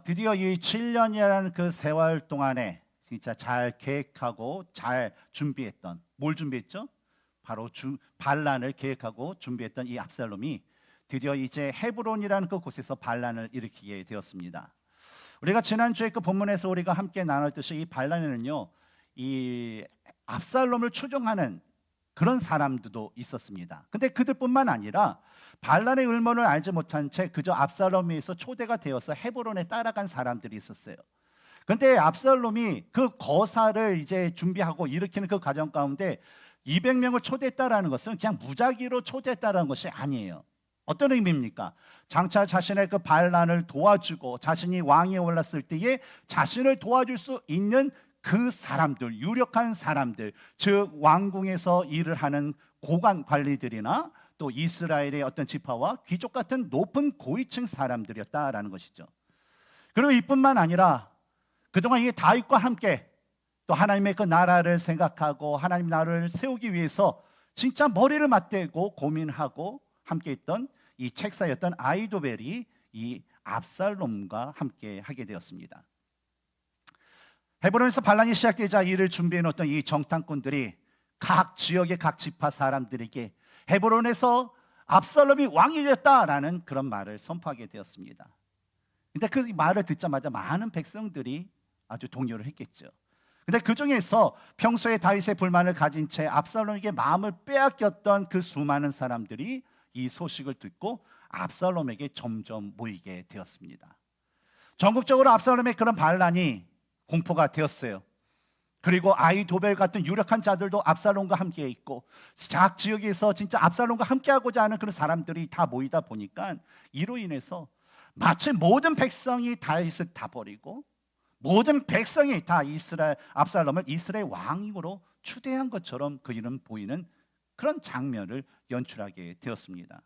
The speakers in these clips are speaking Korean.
드디어 이 7년이라는 그 세월 동안에 진짜 잘 계획하고 잘 준비했던, 뭘 준비했죠? 바로 반란을 계획하고 준비했던 이 압살롬이 드디어 이제 헤브론이라는 그 곳에서 반란을 일으키게 되었습니다. 우리가 지난주에 그 본문에서 우리가 함께 나눴듯이 이 반란에는요, 이 압살롬을 추종하는 그런 사람들도 있었습니다. 근데 그들뿐만 아니라 반란의 음모를 알지 못한 채 그저 압살롬에 의해서 초대가 되어서 헤브론에 따라간 사람들이 있었어요. 근데 압살롬이 그 거사를 이제 준비하고 일으키는 그 과정 가운데 200명을 초대했다라는 것은 그냥 무작위로 초대했다라는 것이 아니에요. 어떤 의미입니까? 장차 자신의 그 반란을 도와주고 자신이 왕위에 올랐을 때에 자신을 도와줄 수 있는 그 사람들, 유력한 사람들, 즉 왕궁에서 일을 하는 고관 관리들이나 또 이스라엘의 어떤 지파와 귀족 같은 높은 고위층 사람들이었다라는 것이죠. 그리고 이뿐만 아니라 그동안 이 다윗과 함께 또 하나님의 그 나라를 생각하고 하나님 나라를 세우기 위해서 진짜 머리를 맞대고 고민하고 함께 있던 이 책사였던 아히도벨이 이 압살롬과 함께 하게 되었습니다. 헤브론에서 반란이 시작되자 이를 준비해 놓았던 이 정탐꾼들이 각 지역의 각 지파 사람들에게 헤브론에서 압살롬이 왕이 됐다라는 그런 말을 선포하게 되었습니다. 근데 그 말을 듣자마자 많은 백성들이 아주 동요를 했겠죠. 근데 그 중에서 평소에 다윗의 불만을 가진 채 압살롬에게 마음을 빼앗겼던 그 수많은 사람들이 이 소식을 듣고 압살롬에게 점점 모이게 되었습니다. 전국적으로 압살롬의 그런 반란이 공포가 되었어요. 그리고 아히도벨 같은 유력한 자들도 압살롬과 함께 있고 각 지역에서 진짜 압살롬과 함께하고자 하는 그런 사람들이 다 모이다 보니까 이로 인해서 마치 모든 백성이 다윗을 다 버리고 모든 백성이 다 압살롬을 이스라엘 왕으로 추대한 것처럼 그이는 보이는 그런 장면을 연출하게 되었습니다.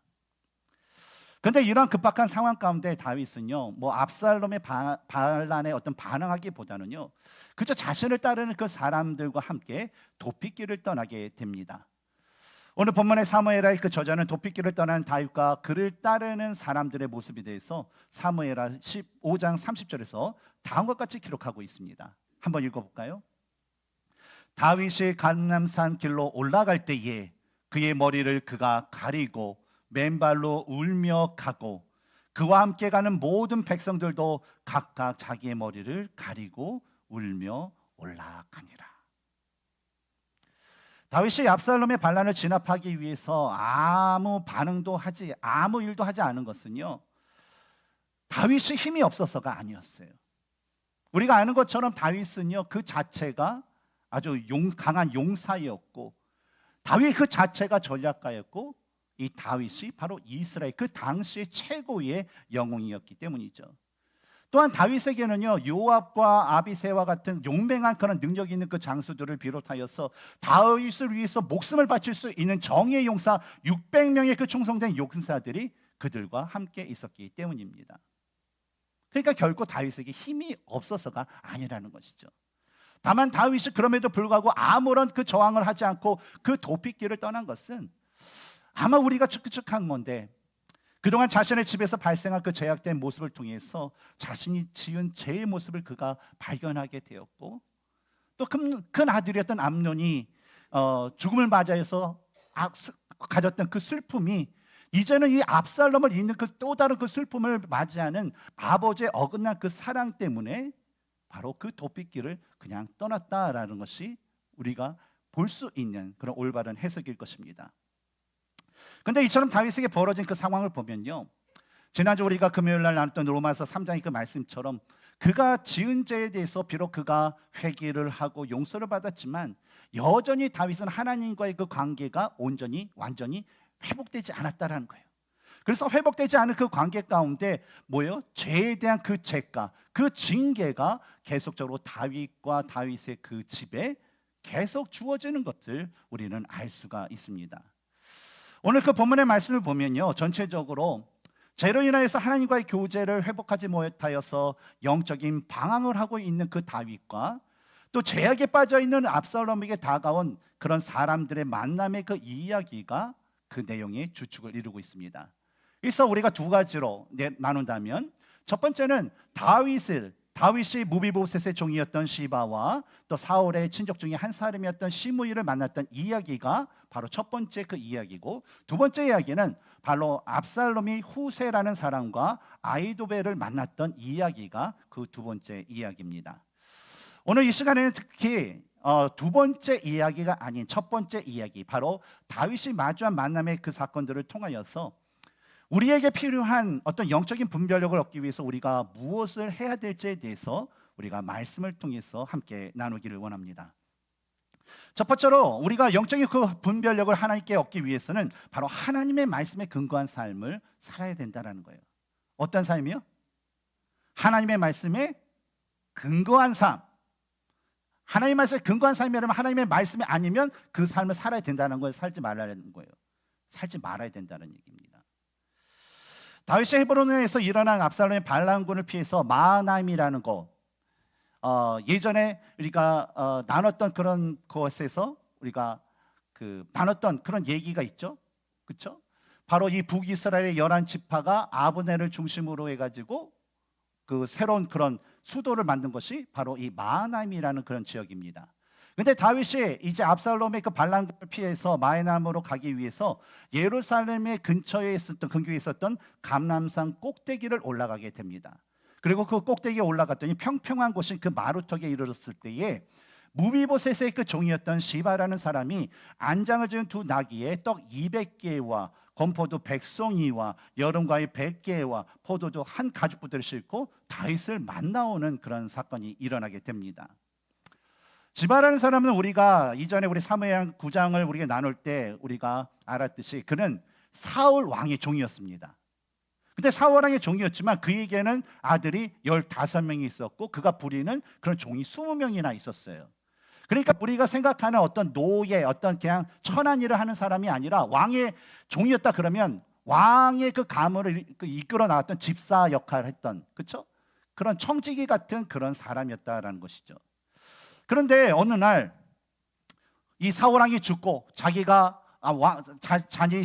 그런데 이런 급박한 상황 가운데 다윗은요, 뭐 압살롬의 반란에 어떤 반응하기보다는요, 그저 자신을 따르는 그 사람들과 함께 도피길을 떠나게 됩니다. 오늘 본문의 사무엘하의 그 저자는 도피길을 떠난 다윗과 그를 따르는 사람들의 모습에 대해서 사무엘하 15장 30절에서 다음과 같이 기록하고 있습니다. 한번 읽어볼까요? 다윗이 감람산 길로 올라갈 때에 그의 머리를 그가 가리고 맨발로 울며 가고 그와 함께 가는 모든 백성들도 각각 자기의 머리를 가리고 울며 올라가니라. 다윗이 압살롬의 반란을 진압하기 위해서 아무 일도 하지 않은 것은요, 다윗이 힘이 없어서가 아니었어요. 우리가 아는 것처럼 다윗은요, 그 자체가 아주 강한 용사였고 다윗 그 자체가 전략가였고 이 다윗이 바로 이스라엘 그 당시의 최고의 영웅이었기 때문이죠. 또한 다윗에게는요, 요압과 아비새와 같은 용맹한 그런 능력 있는 그 장수들을 비롯하여서 다윗을 위해서 목숨을 바칠 수 있는 정의의 용사 600명의 그 충성된 용사들이 그들과 함께 있었기 때문입니다. 그러니까 결코 다윗에게 힘이 없어서가 아니라는 것이죠. 다만 다윗이 그럼에도 불구하고 아무런 그 저항을 하지 않고 그 도피길을 떠난 것은 아마 우리가 추측한 건데 그동안 자신의 집에서 발생한 그 죄악된 모습을 통해서 자신이 지은 죄의 모습을 그가 발견하게 되었고 또 큰 아들이었던 암논이 죽음을 맞이해서 가졌던 그 슬픔이 이제는 이 압살롬을 잇는 그 또 다른 그 슬픔을 맞이하는 아버지의 어긋난 그 사랑 때문에 바로 그 도피길을 그냥 떠났다라는 것이 우리가 볼 수 있는 그런 올바른 해석일 것입니다. 그런데 이처럼 다윗에게 벌어진 그 상황을 보면요, 지난주 우리가 금요일 날 나눴던 로마서 3장의 그 말씀처럼 그가 지은 죄에 대해서 비록 그가 회개를 하고 용서를 받았지만 여전히 다윗은 하나님과의 그 관계가 완전히 회복되지 않았다라는 거예요. 그래서 회복되지 않은 그 관계 가운데 죄에 대한 그 죄가, 그 징계가 계속적으로 다윗과 다윗의 그 집에 계속 주어지는 것을 우리는 알 수가 있습니다. 오늘 그 본문의 말씀을 보면요, 전체적으로 죄로 인하여서 하나님과의 교제를 회복하지 못하여서 영적인 방황을 하고 있는 그 다윗과 또 죄악에 빠져 있는 압살롬에게 다가온 그런 사람들의 만남의 그 이야기가 그 내용의 주축을 이루고 있습니다. 그래서 우리가 두 가지로 나눈다면 첫 번째는 다윗이 무비보셋의 종이었던 시바와 또 사울의 친족 중에 한 사람이었던 시므이를 만났던 이야기가 바로 첫 번째 그 이야기고, 두 번째 이야기는 바로 압살롬이 후세라는 사람과 아히도벨을 만났던 이야기가 그 두 번째 이야기입니다. 오늘 이 시간에는 특히 두 번째 이야기가 아닌 첫 번째 이야기, 바로 다윗이 마주한 만남의 그 사건들을 통하여서 우리에게 필요한 어떤 영적인 분별력을 얻기 위해서 우리가 무엇을 해야 될지에 대해서 우리가 말씀을 통해서 함께 나누기를 원합니다. 첫 번째로 우리가 영적인 그 분별력을 하나님께 얻기 위해서는 바로 하나님의 말씀에 근거한 삶을 살아야 된다는 거예요. 어떤 삶이요? 하나님의 말씀에 근거한 삶. 하나님의 말씀에 근거한 삶이라면 하나님의 말씀이 아니면 그 삶을 살아야 된다는 거예요. 살지 말라는 거예요. 살지 말아야 된다는 얘기입니다. 다윗이 헤브론에서 일어난 압살롬의 반란군을 피해서 마하나임이라는 곳, 예전에 우리가 나눴던 그런 곳에서 우리가 나눴던 그런 얘기가 있죠, 그렇죠? 바로 이 북이스라엘의 11지파가 아브넬을 중심으로 해가지고 그 새로운 그런 수도를 만든 것이 바로 이 마하나임이라는 그런 지역입니다. 근데 다윗이 이제 압살롬의 그 반란군을 피해서 마하나임으로 가기 위해서 예루살렘의 근교에 있었던 감람산 꼭대기를 올라가게 됩니다. 그리고 그 꼭대기에 올라갔더니 평평한 곳인 그 마루턱에 이르렀을 때에 무비보셋의 그 종이었던 시바라는 사람이 안장을 지은 두 나귀에 떡 200개와 건포도 100송이와 여름과일 100개와 포도주 한 가죽부대를 싣고 다윗을 만나오는 그런 사건이 일어나게 됩니다. 시바라는 사람은 우리가 이전에 우리 사무엘상 9장을 우리가 나눌 때 우리가 알았듯이 그는 사울 왕의 종이었습니다. 근데 사울 왕의 종이었지만 그에게는 아들이 15명이 있었고 그가 부리는 그런 종이 20명이나 있었어요. 그러니까 우리가 생각하는 어떤 노예, 어떤 그냥 천한 일을 하는 사람이 아니라 왕의 종이었다 그러면 왕의 그 가문을 이끌어 나왔던 집사 역할을 했던, 그렇죠? 그런 청지기 같은 그런 사람이었다라는 것이죠. 그런데 어느 날 이 사울 왕이 죽고 자기가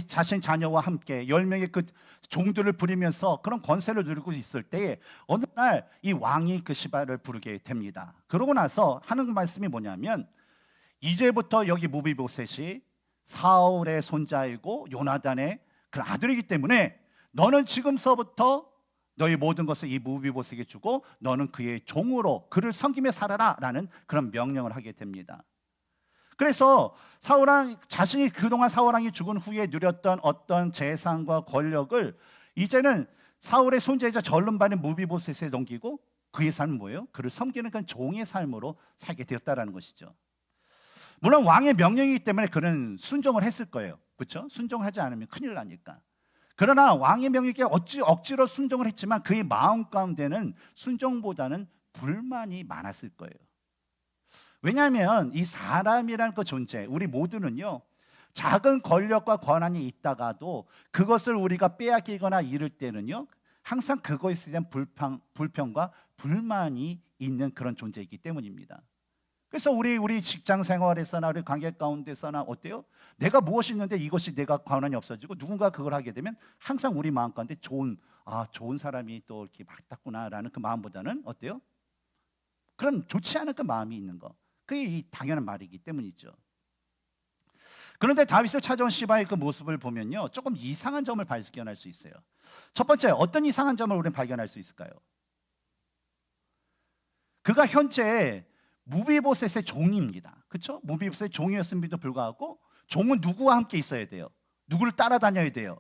자신 자녀와 함께 10명의 그 종들을 부리면서 그런 권세를 누리고 있을 때에 어느 날 이 왕이 그 시바를 부르게 됩니다. 그러고 나서 하는 말씀이 뭐냐면, 이제부터 여기 무비보셋이 사울의 손자이고 요나단의 그 아들이기 때문에 너는 지금서부터 너희 모든 것을 이 무비보셋에게 주고 너는 그의 종으로 그를 섬기며 살아라 라는 그런 명령을 하게 됩니다. 그래서 사울왕 자신이 그동안 사울왕이 죽은 후에 누렸던 어떤 재산과 권력을 이제는 사울의 손자이자 전름반의 무비보셋에 넘기고 그의 삶은 뭐예요? 그를 섬기는 그 종의 삶으로 살게 되었다라는 것이죠. 물론 왕의 명령이기 때문에 그는 순종을 했을 거예요. 그렇죠? 순종하지 않으면 큰일 나니까. 그러나 왕의 명령에 억지로 순종을 했지만 그의 마음 가운데는 순종보다는 불만이 많았을 거예요. 왜냐하면 이 사람이라는 그 존재, 우리 모두는요, 작은 권력과 권한이 있다가도 그것을 우리가 빼앗기거나 잃을 때는요, 항상 그것에 대한 불평과 불만이 있는 그런 존재이기 때문입니다. 그래서 우리 직장 생활에서나 우리 관계 가운데서나 어때요? 내가 무엇이 있는데 이것이 내가 권한이 없어지고 누군가 그걸 하게 되면 항상 우리 마음 가운데 좋은 사람이 또 이렇게 맞닿구나라는 그 마음보다는 어때요? 그런 좋지 않은 그 마음이 있는 거. 그게 당연한 말이기 때문이죠. 그런데 다윗을 찾아온 시바의 그 모습을 보면요, 조금 이상한 점을 발견할 수 있어요. 첫 번째, 어떤 이상한 점을 우리는 발견할 수 있을까요? 그가 현재 무비보셋의 종입니다. 그렇죠? 무비보셋의 종이었음에도 불구하고 종은 누구와 함께 있어야 돼요? 누구를 따라다녀야 돼요?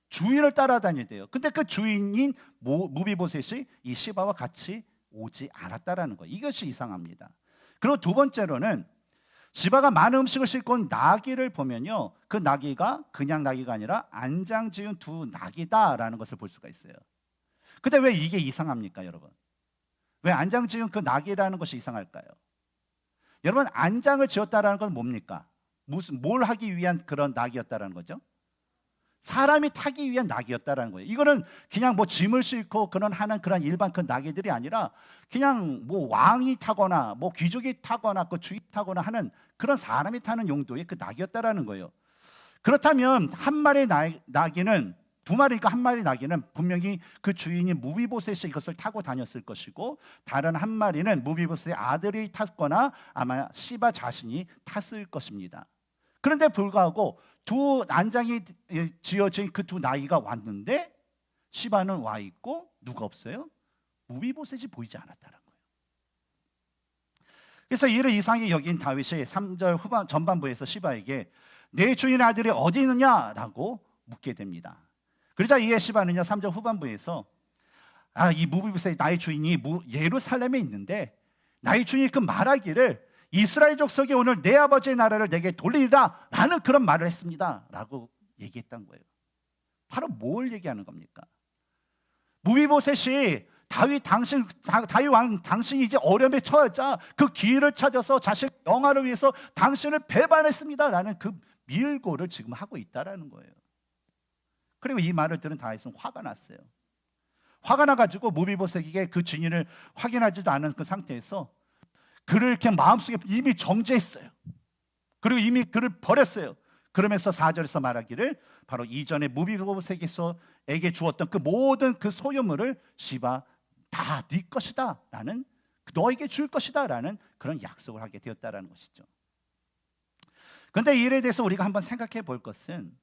주인을 따라다녀야 돼요. 근데 그 주인인 무비보셋이 이 시바와 같이 오지 않았다라는 거예요. 이것이 이상합니다. 그리고 두 번째로는 시바가 많은 음식을 싣고 온 나귀를 보면요, 그 나귀가 그냥 나귀가 아니라 안장 지은 두 나귀다라는 것을 볼 수가 있어요. 근데 왜 이게 이상합니까, 여러분? 왜 안장 지은 그 나귀라는 것이 이상할까요? 여러분, 안장을 지었다라는 건 뭡니까? 뭘 하기 위한 그런 나귀였다라는 거죠? 사람이 타기 위한 나귀였다라는 거예요. 이거는 그냥 뭐 짐을 싣고 하는 그런 일반 그 나귀들이 아니라 그냥 뭐 왕이 타거나 뭐 귀족이 타거나 그 주인 타거나 하는 그런 사람이 타는 용도의 그 나귀였다라는 거예요. 그렇다면 한 마리의 나귀는 두 마리가 한 마리 나귀는 분명히 그 주인이 무비보셋이 이것을 타고 다녔을 것이고, 다른 한 마리는 무비보셋의 아들이 탔거나 아마 시바 자신이 탔을 것입니다. 그런데 불구하고 두 난장이 지어진 그 두 나귀가 왔는데 시바는 와 있고 누가 없어요? 무비보셋이 보이지 않았다는 거예요. 그래서 이를 이상히 여긴 다윗이 3절 후반 전반부에서 시바에게 내 주인의 아들이 어디 있느냐라고 묻게 됩니다. 그러자 이에 시바는요 3절 후반부에서 이 무비보셋 나의 주인이 예루살렘에 있는데 나의 주인이 그 말하기를 이스라엘 족속이 오늘 내 아버지의 나라를 내게 돌리리라 라는 그런 말을 했습니다 라고 얘기했던 거예요. 바로 뭘 얘기하는 겁니까? 무비보셋이 다윗 왕 당신이 이제 어려움에 처하자 그 기회를 찾아서 자신의 영화를 위해서 당신을 배반했습니다라는 그 밀고를 지금 하고 있다라는 거예요. 그리고 이 말을 들은 다윗은 화가 났어요. 화가 나가지고 무비보셋에게 그 진위를 확인하지도 않은 그 상태에서 그를 이렇게 마음속에 이미 정죄했어요. 그리고 이미 그를 버렸어요. 그러면서 4절에서 말하기를 바로 이전에 무비보셋에게 주었던 그 모든 그 소유물을 시바 다 네 것이다 라는, 너에게 줄 것이다 라는 그런 약속을 하게 되었다라는 것이죠. 그런데 이 일에 대해서 우리가 한번 생각해 볼 것은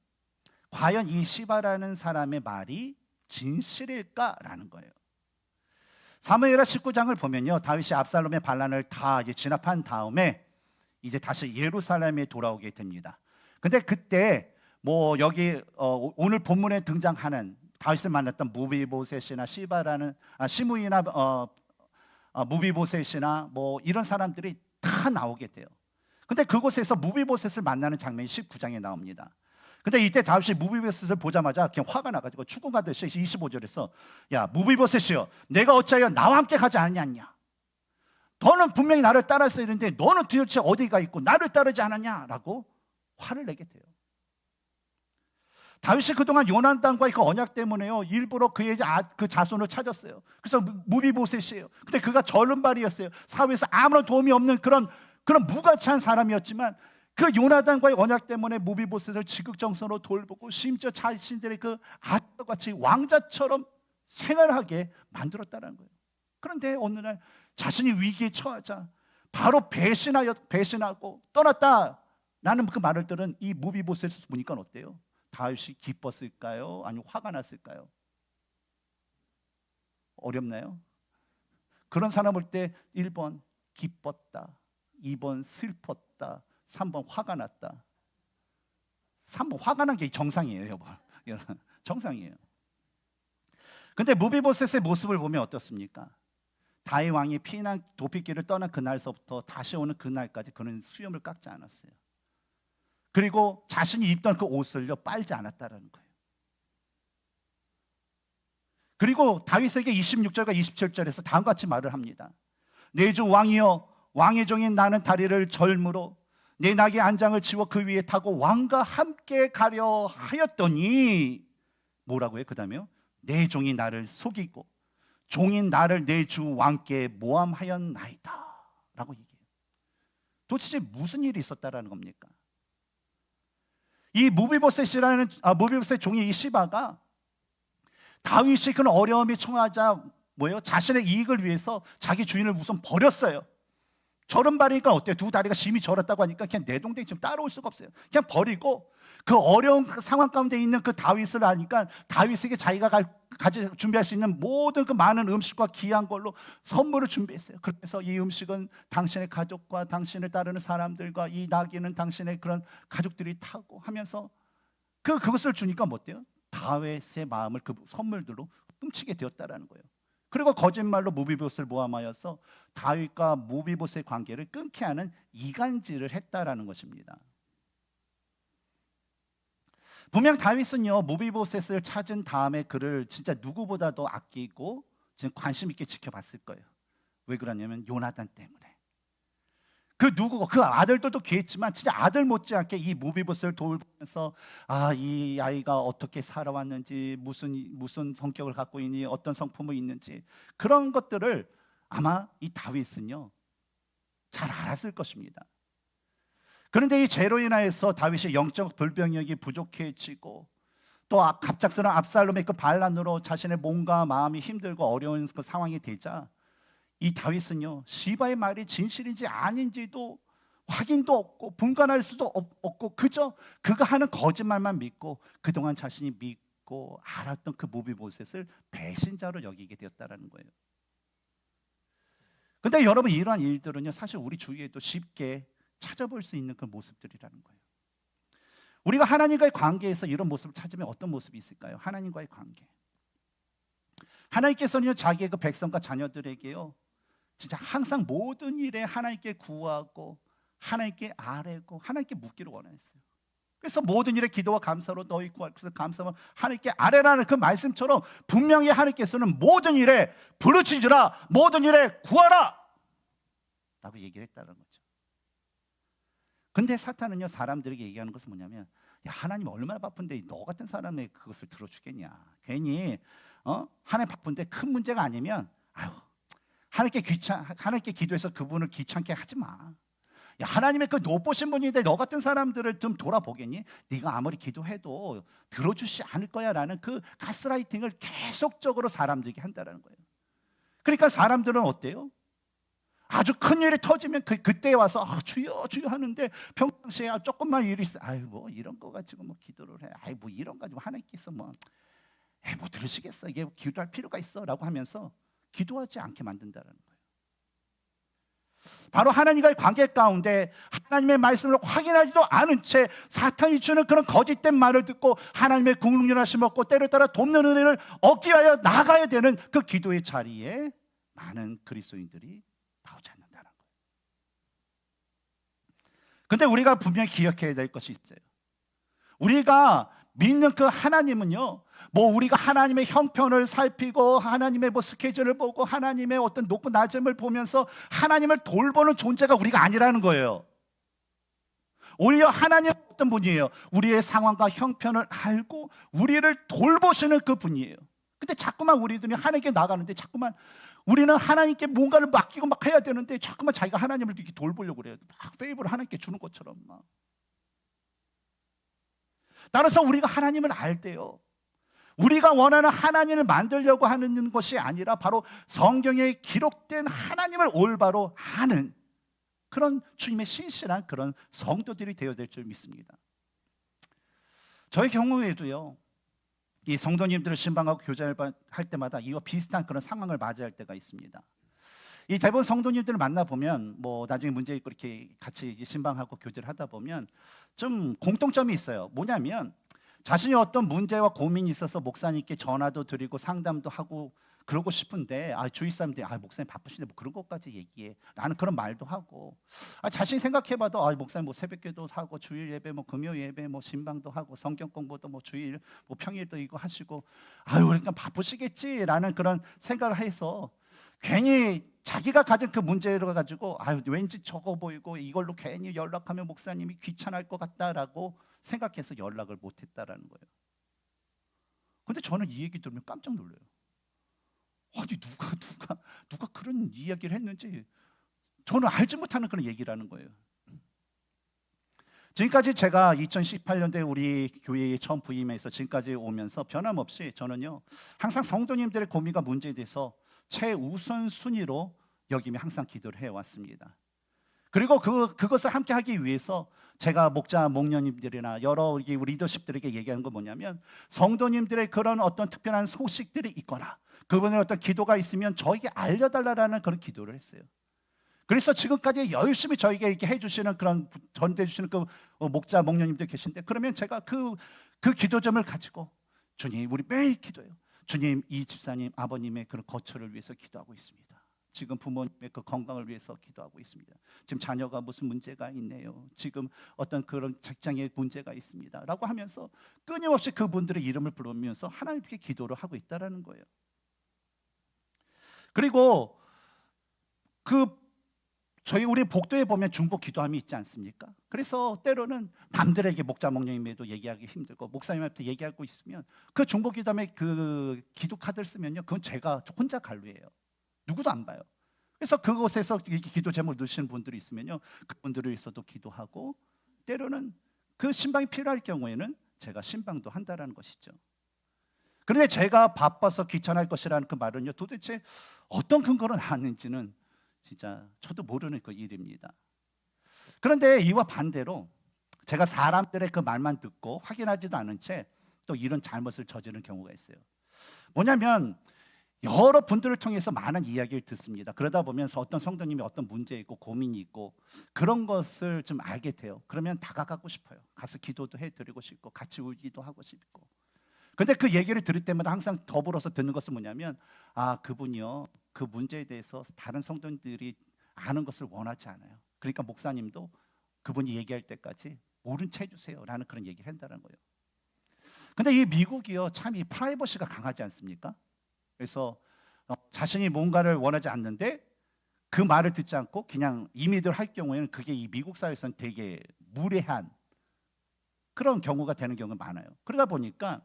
과연 이 시바라는 사람의 말이 진실일까라는 거예요. 사무엘하 19장을 보면요, 다윗이 압살롬의 반란을 다 이제 진압한 다음에 이제 다시 예루살렘에 돌아오게 됩니다. 근데 그때 뭐 여기 오늘 본문에 등장하는 다윗을 만났던 무비보셋이나 시므이나 무비보셋이나 뭐 이런 사람들이 다 나오게 돼요. 근데 그곳에서 무비보셋을 만나는 장면이 19장에 나옵니다. 근데 이때 다윗이 무비보셋을 보자마자 그냥 화가 나가지고 추궁하듯이 25절에서 야 무비보셋이여 내가 어찌하여 나와 함께 가지 않았냐? 너는 분명히 나를 따랐어야 되는데 너는 도대체 어디가 있고 나를 따르지 않았냐라고 화를 내게 돼요. 다윗이 그동안 요나단과의 그 언약 때문에요 일부러 그의 그 자손을 찾았어요. 그래서 무비보셋이에요. 근데 그가 절름발이었어요. 사회에서 아무런 도움이 없는 그런 무가치한 사람이었지만 그 요나단과의 언약 때문에 무비보셋을 지극정성으로 돌보고 심지어 자신들의 그 아들같이 왕자처럼 생활하게 만들었다는 거예요. 그런데 어느 날 자신이 위기에 처하자 바로 배신하고 떠났다라는 그 말을 들은 이 무비보셋을 보니까 어때요? 다윗이 기뻤을까요? 아니면 화가 났을까요? 어렵나요? 그런 사람 볼 때 1번 기뻤다, 2번 슬펐다, 3번 화가 났다. 3번 화가 난 게 정상이에요, 여보. 정상이에요. 근데 무비보셋의 모습을 보면 어떻습니까? 다윗 왕이 피난 도피길을 떠난 그날서부터 다시 오는 그날까지 그는 수염을 깎지 않았어요. 그리고 자신이 입던 그 옷을요 빨지 않았다라는 거예요. 그리고 다윗에게 26절과 27절에서 다음과 같이 말을 합니다. 내 주 왕이여 왕의 종인 나는 다리를 절므로 내 낙의 안장을 치워 그 위에 타고 왕과 함께 가려 하였더니 뭐라고 해요? 그 다음에요 내 종이 나를 속이고 종인 나를 내 주 왕께 모함하였나이다 라고 얘기해요. 도대체 무슨 일이 있었다라는 겁니까? 이 무비보셋 종이 이 시바가 다윗이 그런 어려움이 처하자 자신의 이익을 위해서 자기 주인을 우선 버렸어요. 절음발이니까 어때요? 두 다리가 심히 절었다고 하니까 그냥 내동댕이 지금 따라올 수가 없어요. 그냥 버리고 그 어려운 상황 가운데 있는 그 다윗을 아니까 다윗에게 자기가 준비할 수 있는 모든 그 많은 음식과 귀한 걸로 선물을 준비했어요. 그래서 이 음식은 당신의 가족과 당신을 따르는 사람들과 이 나귀는 당신의 그런 가족들이 타고 하면서 그것을 주니까 어때요? 다윗의 마음을 그 선물들로 훔치게 되었다라는 거예요. 그리고 거짓말로 무비보셋을 모함하여서 다윗과 무비보셋의 관계를 끊게 하는 이간질을 했다라는 것입니다. 분명 다윗은요 무비보셋을 찾은 다음에 그를 진짜 누구보다도 아끼고 지금 관심 있게 지켜봤을 거예요. 왜 그러냐면 요나단 때문에. 그 아들들도 귀했지만 진짜 아들 못지않게 이 무비보셋을 돌보면서 이 아이가 어떻게 살아왔는지 무슨 성격을 갖고 있니 어떤 성품이 있는지 그런 것들을 아마 이 다윗은요 잘 알았을 것입니다. 그런데 이 죄로 인하여서 다윗의 영적 불병력이 부족해지고 또 갑작스러운 압살롬의 그 반란으로 자신의 몸과 마음이 힘들고 어려운 그 상황이 되자 이 다윗은요, 시바의 말이 진실인지 아닌지도 확인도 없고 분간할 수도 없고 그저 그가 하는 거짓말만 믿고 그동안 자신이 믿고 알았던 그 무비보셋을 배신자로 여기게 되었다라는 거예요. 근데 여러분, 이러한 일들은요, 사실 우리 주위에도 쉽게 찾아볼 수 있는 그 모습들이라는 거예요. 우리가 하나님과의 관계에서 이런 모습을 찾으면 어떤 모습이 있을까요? 하나님과의 관계. 하나님께서는요, 자기의 그 백성과 자녀들에게요, 진짜 항상 모든 일에 하나님께 구하고 하나님께 아뢰고 하나님께 묻기를 원했어요. 그래서 모든 일에 기도와 감사로 너희 구할 것을 감사하면 하나님께 아뢰라는 그 말씀처럼 분명히 하나님께서는 모든 일에 부르짖으라, 모든 일에 구하라 라고 얘기를 했다는 거죠. 근데 사탄은요, 사람들에게 얘기하는 것은 뭐냐면, 야, 하나님 얼마나 바쁜데 너 같은 사람의 그것을 들어주겠냐. 괜히 하나님 바쁜데 큰 문제가 아니면 아유, 하나님께 기도해서 그분을 귀찮게 하지 마. 야, 하나님의 그 높으신 분인데 너 같은 사람들을 좀 돌아보겠니? 네가 아무리 기도해도 들어주지 않을 거야 라는 그 가스라이팅을 계속적으로 사람들에게 한다는 거예요. 그러니까 사람들은 어때요? 아주 큰 일이 터지면 그때 와서 주여 주여 하는데 평상시에 조금만 일이 있어, 아유 뭐 이런 거 가지고 뭐 기도를 해, 아유 뭐 이런 거 가지고 하나님께서 뭐 들으시겠어, 이게 기도할 필요가 있어라고 하면서 기도하지 않게 만든다는 거예요. 바로 하나님과의 관계 가운데 하나님의 말씀을 확인하지도 않은 채 사탄이 주는 그런 거짓된 말을 듣고 하나님의 국률하심 없고 때를 따라 돕는 은혜를 얻기 위하여 나가야 되는 그 기도의 자리에 많은 그리스도인들이 나오지 않는다는 거예요. 근데 우리가 분명히 기억해야 될 것이 있어요. 우리가 믿는 그 하나님은요, 뭐 우리가 하나님의 형편을 살피고 하나님의 뭐 스케줄을 보고 하나님의 어떤 높고 낮음을 보면서 하나님을 돌보는 존재가 우리가 아니라는 거예요. 오히려 하나님은 어떤 분이에요? 우리의 상황과 형편을 알고 우리를 돌보시는 그 분이에요. 근데 자꾸만 우리들이 하나님께 나가는데 자꾸만 우리는 하나님께 뭔가를 맡기고 막 해야 되는데 자꾸만 자기가 하나님을 이렇게 돌보려고 그래요. 막 페이버를 하나님께 주는 것처럼 막. 따라서 우리가 하나님을 알 때요, 우리가 원하는 하나님을 만들려고 하는 것이 아니라 바로 성경에 기록된 하나님을 올바로 아는 그런 주님의 신실한 그런 성도들이 되어야 될 줄 믿습니다. 저의 경우에도요, 이 성도님들을 신방하고 교제를 할 때마다 이와 비슷한 그런 상황을 맞이할 때가 있습니다. 이 대부분 성도님들을 만나보면 뭐 나중에 문제 있고 이렇게 같이 신방하고 교제를 하다 보면 좀 공통점이 있어요. 뭐냐면 자신이 어떤 문제와 고민이 있어서 목사님께 전화도 드리고 상담도 하고 그러고 싶은데 주위 사람들이 목사님 바쁘신데 뭐 그런 것까지 얘기해 라는 그런 말도 하고, 자신이 생각해봐도 목사님 뭐 새벽기도 하고 주일 예배 뭐 금요 예배 뭐 신방도 하고 성경 공부도 뭐 주일 뭐 평일도 이거 하시고 그러니까 바쁘시겠지라는 그런 생각을 해서 괜히 자기가 가진 그 문제를 가지고 왠지 적어 보이고 이걸로 괜히 연락하면 목사님이 귀찮을 것 같다라고 생각해서 연락을 못했다라는 거예요. 근데 저는 이 얘기 들으면 깜짝 놀라요. 아니 누가 그런 이야기를 했는지 저는 알지 못하는 그런 얘기라는 거예요. 지금까지 제가 2018년도에 우리 교회에 처음 부임해서 지금까지 오면서 변함없이 저는요, 항상 성도님들의 고민과 문제에 대해서 최우선 순위로 여기며 항상 기도를 해왔습니다. 그리고 그것을 함께 하기 위해서 제가 목자, 목녀님들이나 여러 우리 리더십들에게 얘기하는 건 뭐냐면, 성도님들의 그런 어떤 특별한 소식들이 있거나 그분의 어떤 기도가 있으면 저에게 알려달라는 그런 기도를 했어요. 그래서 지금까지 열심히 저에게 이렇게 해주시는 그런 전대해 주시는 그 목자, 목녀님들 계신데, 그러면 제가 그 기도점을 가지고 주님, 우리 매일 기도해요. 주님, 이 집사님, 아버님의 그런 거처를 위해서 기도하고 있습니다. 지금 부모님의 그 건강을 위해서 기도하고 있습니다. 지금 자녀가 무슨 문제가 있네요. 지금 어떤 그런 직장에 문제가 있습니다. 라고 하면서 끊임없이 그분들의 이름을 부르면서 하나님께 기도를 하고 있다는 거예요. 그리고 우리 복도에 보면 중복 기도함이 있지 않습니까? 그래서 때로는 남들에게 목자, 목녀님에도 얘기하기 힘들고 목사님한테 얘기하고 있으면 그 중복 기도함에 그 기도 카드를 쓰면요, 그건 제가 혼자 관리해요. 누구도 안 봐요. 그래서 그곳에서 기도 제목 넣으시는 분들이 있으면요, 그분들을 위해서도 기도하고, 때로는 그 신방이 필요할 경우에는 제가 신방도 한다라는 것이죠. 그런데 제가 바빠서 귀찮을 것이라는 그 말은요, 도대체 어떤 근거로 나왔는지는 진짜 저도 모르는 그 일입니다. 그런데 이와 반대로 제가 사람들의 그 말만 듣고 확인하지도 않은 채 또 이런 잘못을 저지르는 경우가 있어요. 뭐냐면 여러 분들을 통해서 많은 이야기를 듣습니다. 그러다 보면서 어떤 성도님이 어떤 문제 있고 고민이 있고 그런 것을 좀 알게 돼요. 그러면 다가가고 싶어요. 가서 기도도 해드리고 싶고 같이 울기도 하고 싶고. 근데 그 얘기를 들을 때마다 항상 더불어서 듣는 것은 뭐냐면, 아, 그분이요, 그 문제에 대해서 다른 성도님들이 아는 것을 원하지 않아요. 그러니까 목사님도 그분이 얘기할 때까지 모른 채 해주세요 라는 그런 얘기를 한다는 거예요. 근데 이 미국이요, 참 이 프라이버시가 강하지 않습니까? 그래서 자신이 뭔가를 원하지 않는데 그 말을 듣지 않고 그냥 임의대로 할 경우에는 그게 이 미국 사회에서는 되게 무례한 그런 경우가 되는 경우가 많아요. 그러다 보니까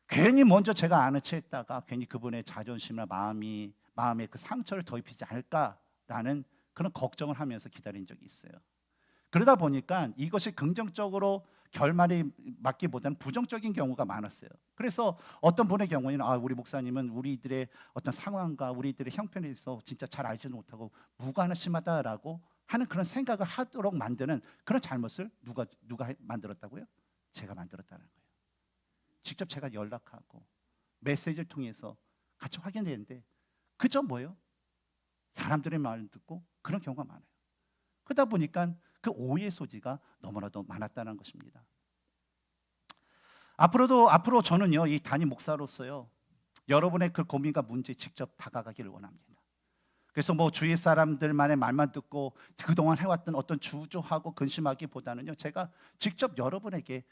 괜히 먼저 제가 아는 채 했다가 괜히 그분의 자존심이나 마음에 그 상처를 더 입히지 않을까라는 그런 걱정을 하면서 기다린 적이 있어요. 그러다 보니까 이것이 긍정적으로 결말이 맞기보다는 부정적인 경우가 많았어요. 그래서 어떤 분의 경우에는 우리 목사님은 우리들의 어떤 상황과 우리들의 형편에 있어서 진짜 잘 알지도 못하고 무관심하다라고 하는 그런 생각을 하도록 만드는 그런 잘못을 누가 만들었다고요? 제가 만들었다는 거예요. 직접 제가 연락하고 메시지를 통해서 같이 확인했는데 그저 뭐예요? 사람들의 말을 듣고 그런 경우가 많아요. 그러다 보니까 그 오해의 소지가 너무나도 많았다는 것입니다. 앞으로 저는요, 이 담임 목사로서요, 여러분의 그 고민과 문제에 직접 다가가기를 원합니다. 그래서 뭐 주위 사람들만의 말만 듣고 그동안 해왔던 어떤 주저하고 근심하기보다는요, 제가 직접 여러분에게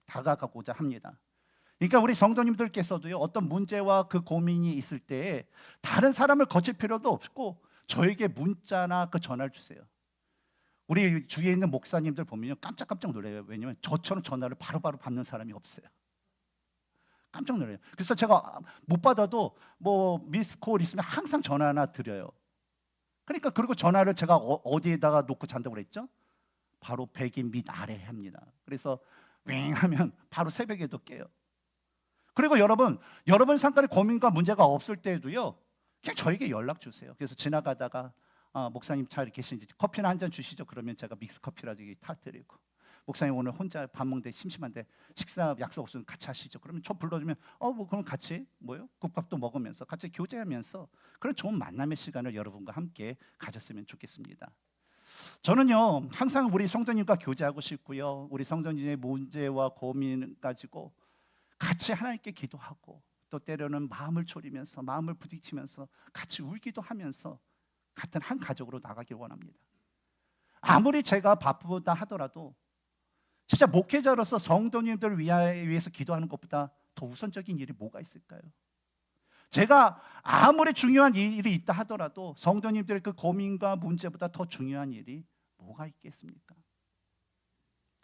다가가고자 합니다. 그러니까 우리 성도님들께서도요, 어떤 문제와 그 고민이 있을 때 다른 사람을 거칠 필요도 없고 저에게 문자나 그 전화를 주세요. 우리 주위에 있는 목사님들 보면요, 깜짝깜짝 놀라요. 왜냐하면 저처럼 전화를 바로바로 받는 사람이 없어요. 깜짝 놀라요. 그래서 제가 못 받아도 뭐 미스콜 있으면 항상 전화 하나 드려요. 그러니까 그리고 전화를 제가 어디에다가 놓고 잔다고 그랬죠? 바로 백인 밑 아래에 합니다. 그래서 윙 하면 바로 새벽에도 깨요. 그리고 여러분 상관의 고민과 문제가 없을 때도요, 그냥 저에게 연락 주세요. 그래서 지나가다가 목사님 잘 계신지 커피나 한 잔 주시죠. 그러면 제가 믹스 커피라도 타드리고, 목사님 오늘 혼자 밥 먹는데 심심한데 식사 약속 없으면 같이 하시죠. 그러면 저 불러주면 뭐 그럼 같이 국밥도 먹으면서 같이 교제하면서 그런 좋은 만남의 시간을 여러분과 함께 가졌으면 좋겠습니다. 저는요, 항상 우리 성도님과 교제하고 싶고요, 우리 성도님의 문제와 고민 가지고 같이 하나님께 기도하고 또 때로는 마음을 졸이면서 마음을 부딪히면서 같이 울기도 하면서 같은 한 가족으로 나가길 원합니다. 아무리 제가 바쁘다 하더라도 진짜 목회자로서 성도님들을 위해서 기도하는 것보다 더 우선적인 일이 뭐가 있을까요? 제가 아무리 중요한 일이 있다 하더라도 성도님들의 그 고민과 문제보다 더 중요한 일이 뭐가 있겠습니까?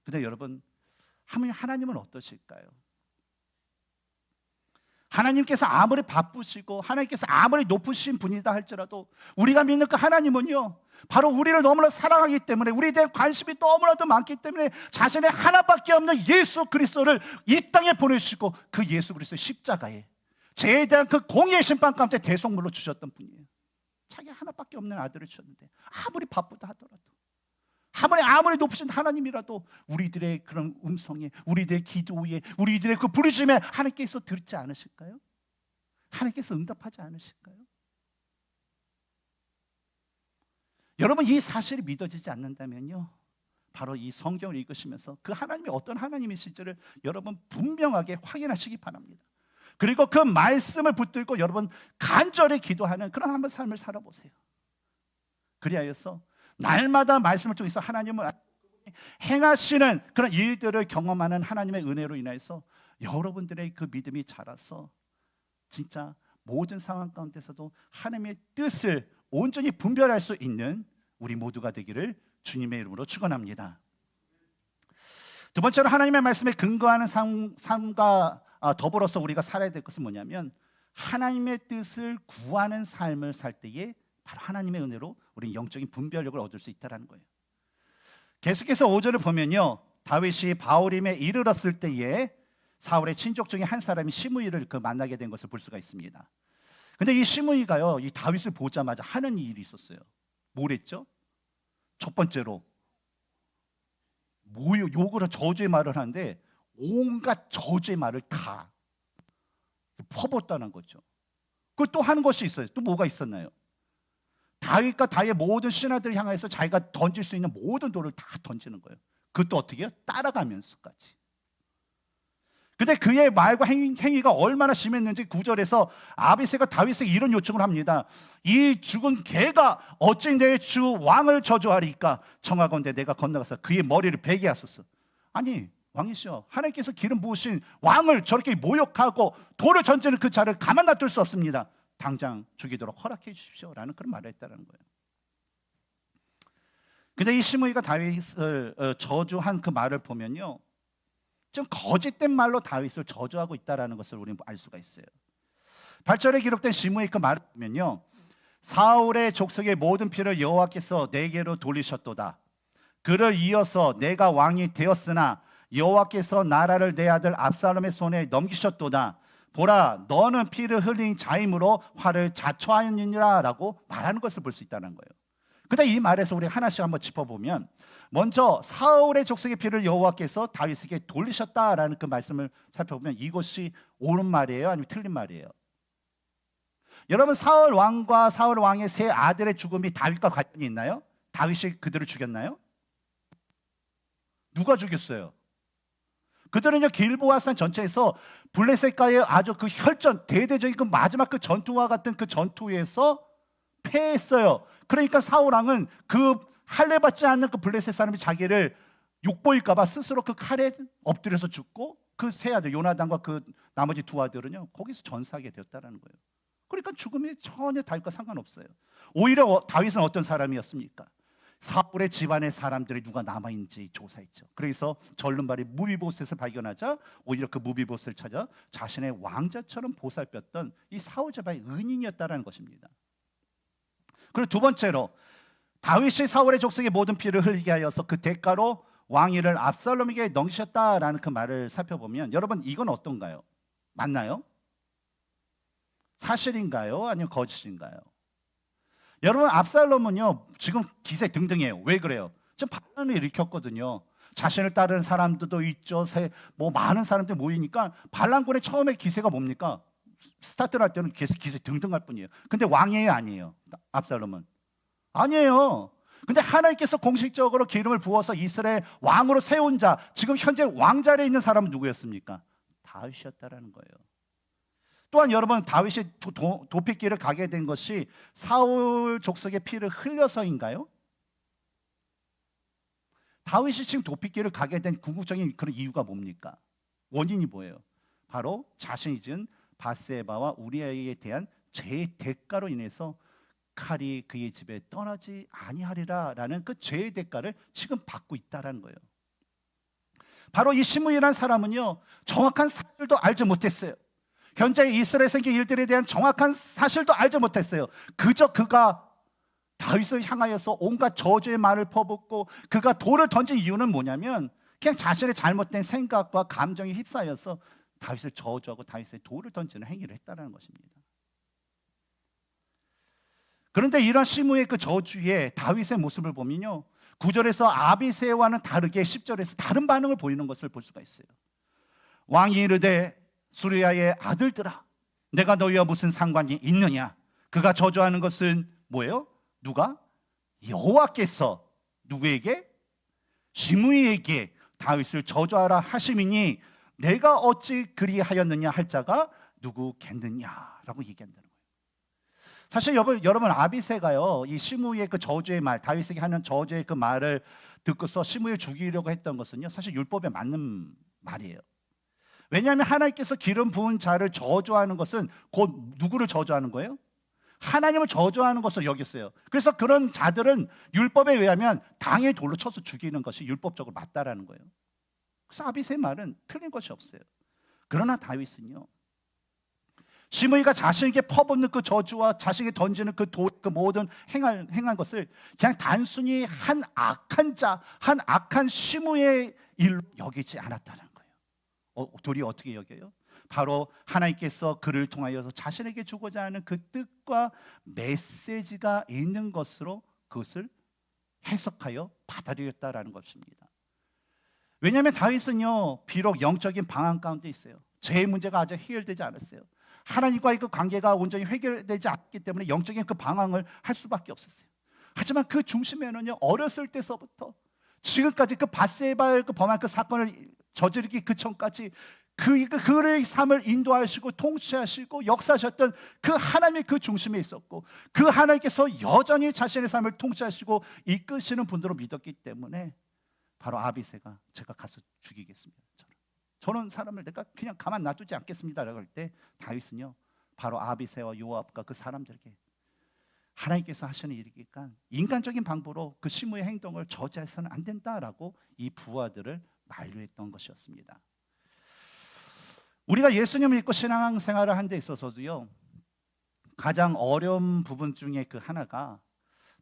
근데 여러분, 하나님은 어떠실까요? 하나님께서 아무리 바쁘시고 하나님께서 아무리 높으신 분이다 할지라도 우리가 믿는 그 하나님은요, 바로 우리를 너무나 사랑하기 때문에, 우리에 대한 관심이 너무나도 많기 때문에 자신의 하나밖에 없는 예수 그리스도를 이 땅에 보내주시고 그 예수 그리스도 십자가에 죄에 대한 그 공의의 심판 가운데 대속물로 주셨던 분이에요. 자기 하나밖에 없는 아들을 주셨는데 아무리 바쁘다 하더라도, 아무리 높으신 하나님이라도 우리들의 그런 음성에, 우리들의 기도에, 우리들의 그 부르심에 하나님께서 듣지 않으실까요? 하나님께서 응답하지 않으실까요? 여러분, 이 사실이 믿어지지 않는다면요, 바로 이 성경을 읽으시면서 그 하나님이 어떤 하나님이실지를 여러분 분명하게 확인하시기 바랍니다. 그리고 그 말씀을 붙들고 여러분 간절히 기도하는 그런 한번 삶을 살아보세요. 그리하여서 날마다 말씀을 통해서 하나님을 행하시는 그런 일들을 경험하는 하나님의 은혜로 인해서 여러분들의 그 믿음이 자라서 진짜 모든 상황 가운데서도 하나님의 뜻을 온전히 분별할 수 있는 우리 모두가 되기를 주님의 이름으로 축원합니다. 두 번째로 하나님의 말씀에 근거하는 삶과 더불어서 우리가 살아야 될 것은 뭐냐면, 하나님의 뜻을 구하는 삶을 살 때에 바로 하나님의 은혜로 우리는 영적인 분별력을 얻을 수 있다는 거예요. 계속해서 5절을 보면요, 다윗이 바후림에 이르렀을 때에 사울의 친족 중에 한 사람이 시므이를 만나게 된 것을 볼 수가 있습니다. 근데 이 시므이가요, 이 다윗을 보자마자 하는 일이 있었어요. 뭐랬죠? 첫 번째로 욕을 저주의 말을 하는데 온갖 저주의 말을 다 퍼붓다는 거죠. 그리고 또 하는 것이 있어요. 또 뭐가 있었나요? 다윗과 다윗의 모든 신하들을 향해서 자기가 던질 수 있는 모든 돌을 다 던지는 거예요. 그것도 어떻게 해요? 따라가면서까지. 근데 그의 말과 행위가 얼마나 심했는지 9절에서 아비새가 다윗에게 이런 요청을 합니다. 이 죽은 개가 어찌 내 주 왕을 저주하리까? 청하건대 내가 건너가서 그의 머리를 베게 하소서. 아니 왕이시여, 하나님께서 기름 부으신 왕을 저렇게 모욕하고 돌을 던지는 그 자를 가만 놔둘 수 없습니다. 당장 죽이도록 허락해 주십시오 라는 그런 말을 했다는 거예요. 근데 이 시므이가 다윗을 저주한 그 말을 보면요, 좀 거짓된 말로 다윗을 저주하고 있다는 것을 우리는 알 수가 있어요. 8절에 기록된 시므이 그 말을 보면요, 사울의 족속의 모든 피를 여호와께서 내게로 돌리셨도다. 그를 이어서 내가 왕이 되었으나 여호와께서 나라를 내 아들 압살롬의 손에 넘기셨도다. 보라, 너는 피를 흘린 자임으로 화를 자초하였느니라 라고 말하는 것을 볼 수 있다는 거예요. 근데 이 말에서 우리 하나씩 한번 짚어보면, 먼저 사울의 족속의 피를 여호와께서 다윗에게 돌리셨다라는 그 말씀을 살펴보면 이것이 옳은 말이에요, 아니면 틀린 말이에요? 여러분, 사울 왕과 사울 왕의 세 아들의 죽음이 다윗과 관련이 있나요? 다윗이 그들을 죽였나요? 누가 죽였어요? 그들은요, 길보아산 전체에서 블레셋과의 아주 그 혈전, 대대적인 그 마지막 그 전투와 같은 그 전투에서 패했어요. 그러니까 사울 왕은 그 할례받지 않는 그 블레셋 사람이 자기를 욕보일까봐 스스로 그 칼에 엎드려서 죽고, 그 세 아들 요나단과 그 나머지 두 아들은요 거기서 전사하게 되었다는 거예요. 그러니까 죽음이 전혀 다윗과 상관없어요. 오히려 다윗은 어떤 사람이었습니까? 사울의 집안의 사람들이 누가 남아있는지 조사했죠. 그래서 절름발이 무비보셋을 발견하자 오히려 그 무비보셋을 찾아 자신의 왕자처럼 보살폈던 이 사울 집안의 은인이었다는 것입니다. 그리고 두 번째로, 다윗이 사울의 족속의 모든 피를 흘리게 하여서 그 대가로 왕위를 압살롬에게 넘기셨다라는 그 말을 살펴보면, 여러분 이건 어떤가요? 맞나요? 사실인가요? 아니면 거짓인가요? 여러분, 압살롬은요 지금 기세 등등해요. 왜 그래요? 좀 반란을 일으켰거든요. 자신을 따르는 사람들도 있죠. 뭐 많은 사람들이 모이니까 반란군의 처음에 기세가 뭡니까? 스타트를 할 때는 기세 등등할 뿐이에요. 근데 왕이에요, 아니에요? 압살롬은 아니에요. 근데 하나님께서 공식적으로 기름을 부어서 이스라엘 왕으로 세운 자, 지금 현재 왕자리에 있는 사람은 누구였습니까? 다윗이었다라는 거예요. 또한 여러분, 다윗이 도피길을 가게 된 것이 사울 족속의 피를 흘려서인가요? 다윗이 지금 도피길을 가게 된 궁극적인 그런 이유가 뭡니까? 원인이 뭐예요? 바로 자신이 지은 바세바와 우리아에 대한 죄의 대가로 인해서 칼이 그의 집에 떠나지 아니하리라라는 그 죄의 대가를 지금 받고 있다라는 거예요. 바로 이 시므이라는 사람은요 정확한 사실도 알지 못했어요. 현재 이스라엘 생긴 일들에 대한 정확한 사실도 알지 못했어요. 그저 그가 다윗을 향하여서 온갖 저주의 말을 퍼붓고 그가 돌을 던진 이유는 뭐냐면, 그냥 자신의 잘못된 생각과 감정에 휩싸여서 다윗을 저주하고 다윗의 돌을 던지는 행위를 했다는 것입니다. 그런데 이런 시므의 그 저주에 다윗의 모습을 보면요, 9절에서 아비새와는 다르게 10절에서 다른 반응을 보이는 것을 볼 수가 있어요. 왕이 이르되 수르야의 아들들아, 내가 너희와 무슨 상관이 있느냐? 그가 저주하는 것은 뭐예요? 누가? 여호와께서 누구에게? 시므이에게 다윗을 저주하라 하심이니 내가 어찌 그리하였느냐 할 자가 누구겠느냐라고 얘기한다는 거예요. 사실 여러분 아비새가요 이 시므이의 그 저주의 말, 다윗에게 하는 저주의 그 말을 듣고서 시므이를 죽이려고 했던 것은요 사실 율법에 맞는 말이에요. 왜냐하면 하나님께서 기름 부은 자를 저주하는 것은 곧 누구를 저주하는 거예요? 하나님을 저주하는 것으로 여겼어요. 그래서 그런 자들은 율법에 의하면 당의 돌로 쳐서 죽이는 것이 율법적으로 맞다라는 거예요. 그래서 아비새의 말은 틀린 것이 없어요. 그러나 다윗은요 시므이가 자신에게 퍼붓는 그 저주와 자신에게 던지는 그 모든 행한 것을 그냥 단순히 한 악한 자, 한 악한 시므의 일로 여기지 않았다는 거예요. 도리어 어떻게 여겨요? 바로 하나님께서 그를 통하여서 자신에게 주고자 하는 그 뜻과 메시지가 있는 것으로 그것을 해석하여 받아들였다라는 것입니다. 왜냐하면 다윗은요, 비록 영적인 방황 가운데 있어요. 죄의 문제가 아직 해결되지 않았어요. 하나님과의 그 관계가 온전히 해결되지 않기 때문에 영적인 그 방황을 할 수밖에 없었어요. 하지만 그 중심에는요, 어렸을 때서부터 지금까지 그 밧세바의 그 범한 그 사건을 저지르기 그 전까지 그의 삶을 인도하시고 통치하시고 역사하셨던 그 하나님의 그 중심에 있었고, 그 하나님께서 여전히 자신의 삶을 통치하시고 이끄시는 분으로 믿었기 때문에 바로 아비새가 제가 가서 죽이겠습니다. 저는 사람을 내가 그냥 가만 놔두지 않겠습니다라고 할 때 다윗은요, 바로 아비새와 요압과 그 사람들에게 하나님께서 하시는 일이니까 인간적인 방법으로 그 시므의 행동을 저지해서는 안 된다라고 이 부하들을 만류했던 것이었습니다. 우리가 예수님을 믿고 신앙생활을 하는 데 있어서도요, 가장 어려운 부분 중에 그 하나가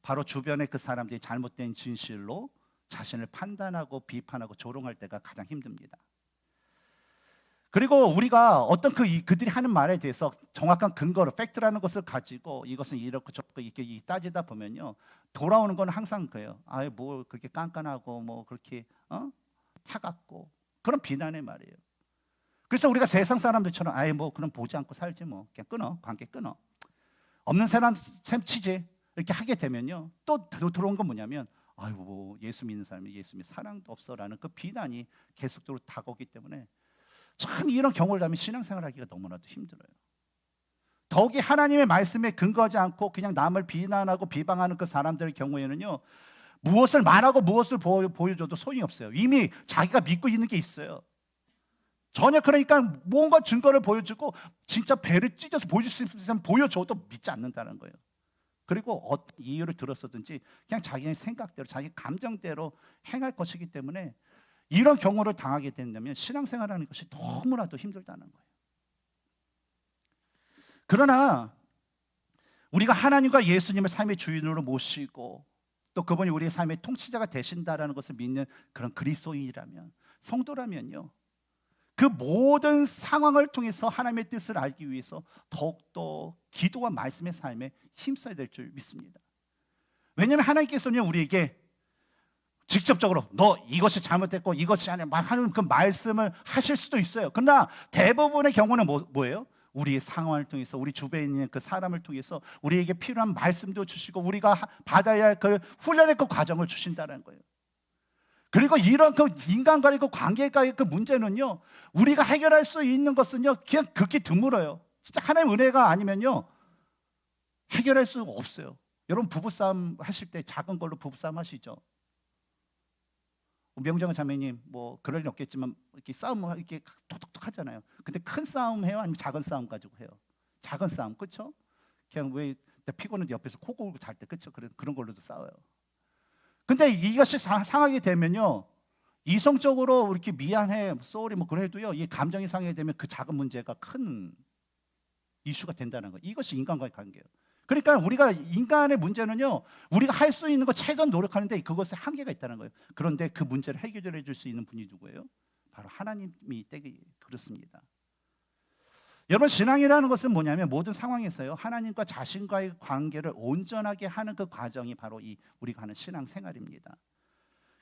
바로 주변의 그 사람들이 잘못된 진실로 자신을 판단하고 비판하고 조롱할 때가 가장 힘듭니다. 그리고 우리가 어떤 그들이 하는 말에 대해서 정확한 근거를, 팩트라는 것을 가지고 이것은 이렇고 저렇고 이렇게 따지다 보면요, 돌아오는 건 항상 그래요. 아예 뭐 그렇게 깐깐하고 뭐 그렇게 타같고 그런 비난의 말이에요. 그래서 우리가 세상 사람들처럼 아예 뭐 그럼 보지 않고 살지 뭐 그냥 끊어, 관계 끊어, 없는 사람 셈 치지 이렇게 하게 되면요, 또 들어온 건 뭐냐면 아이고 뭐 예수 믿는 사람이 예수 믿는 사랑도 없어라는 그 비난이 계속적으로 다가오기 때문에 참 이런 경우를 하면 신앙생활하기가 너무나도 힘들어요. 더욱이 하나님의 말씀에 근거하지 않고 그냥 남을 비난하고 비방하는 그 사람들의 경우에는요, 무엇을 말하고 무엇을 보여줘도 소용이 없어요. 이미 자기가 믿고 있는 게 있어요. 전혀, 그러니까 뭔가 증거를 보여주고 진짜 배를 찢어서 보여줄 수 있으면 보여줘도 믿지 않는다는 거예요. 그리고 어떤 이유를 들었었든지 그냥 자기의 생각대로 자기 감정대로 행할 것이기 때문에 이런 경우를 당하게 된다면 신앙생활하는 것이 너무나도 힘들다는 거예요. 그러나 우리가 하나님과 예수님을 삶의 주인으로 모시고 또 그분이 우리의 삶의 통치자가 되신다라는 것을 믿는 그런 그리스도인이라면, 성도라면요, 그 모든 상황을 통해서 하나님의 뜻을 알기 위해서 더욱더 기도와 말씀의 삶에 힘써야 될 줄 믿습니다. 왜냐하면 하나님께서는 우리에게 직접적으로 너 이것이 잘못됐고 이것이 아니야 하는 그 말씀을 하실 수도 있어요. 그러나 대부분의 경우는 뭐예요? 우리의 상황을 통해서, 우리 주변에 있는 그 사람을 통해서 우리에게 필요한 말씀도 주시고 우리가 받아야 할 그 훈련의 그 과정을 주신다는 거예요. 그리고 이런 그 인간과의 그 관계가의 그 문제는요, 우리가 해결할 수 있는 것은요 그냥 극히 드물어요. 진짜 하나님의 은혜가 아니면요 해결할 수 없어요. 여러분 부부싸움 하실 때 작은 걸로 부부싸움 하시죠? 명정 자매님 뭐 그럴 일 없겠지만 이렇게 싸움 이렇게 톡톡톡 하잖아요. 근데 큰 싸움 해요? 아니면 작은 싸움 가지고 해요? 작은 싸움, 그렇죠? 그냥 왜 피곤한데 옆에서 코 골고 잘 때, 그렇죠? 그런 걸로도 싸워요. 근데 이것이 상하게 되면요, 이성적으로 이렇게 미안해, 쏘리 뭐 그래도요, 이 감정이 상하게 되면 그 작은 문제가 큰 이슈가 된다는 거예요. 이것이 인간과의 관계예요. 그러니까 우리가 인간의 문제는요, 우리가 할 수 있는 거 최선 노력하는데 그것에 한계가 있다는 거예요. 그런데 그 문제를 해결해 줄 수 있는 분이 누구예요? 바로 하나님이 되기 그렇습니다. 여러분, 신앙이라는 것은 뭐냐면 모든 상황에서요, 하나님과 자신과의 관계를 온전하게 하는 그 과정이 바로 이 우리가 하는 신앙생활입니다.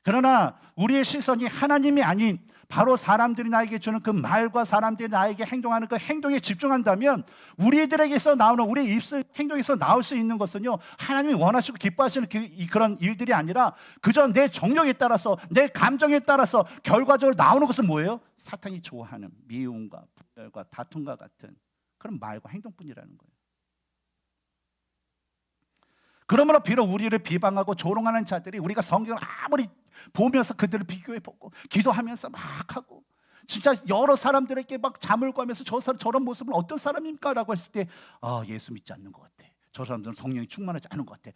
그러나 우리의 시선이 하나님이 아닌 바로 사람들이 나에게 주는 그 말과 사람들이 나에게 행동하는 그 행동에 집중한다면 우리들에게서 나오는 우리 입술 행동에서 나올 수 있는 것은요, 하나님이 원하시고 기뻐하시는 그런 일들이 아니라 그저 내 정욕에 따라서, 내 감정에 따라서 결과적으로 나오는 것은 뭐예요? 사탄이 좋아하는 미움과 분열과 다툼과 같은 그런 말과 행동뿐이라는 거예요. 그러므로 비록 우리를 비방하고 조롱하는 자들이 우리가 성경을 아무리 보면서 그들을 비교해보고 기도하면서 막 하고 진짜 여러 사람들에게 막 잠을 구하면서 저 사람 저런 모습은 어떤 사람입니까? 라고 했을 때 예수 믿지 않는 것 같아. 저 사람들은 성령이 충만하지 않은 것 같아.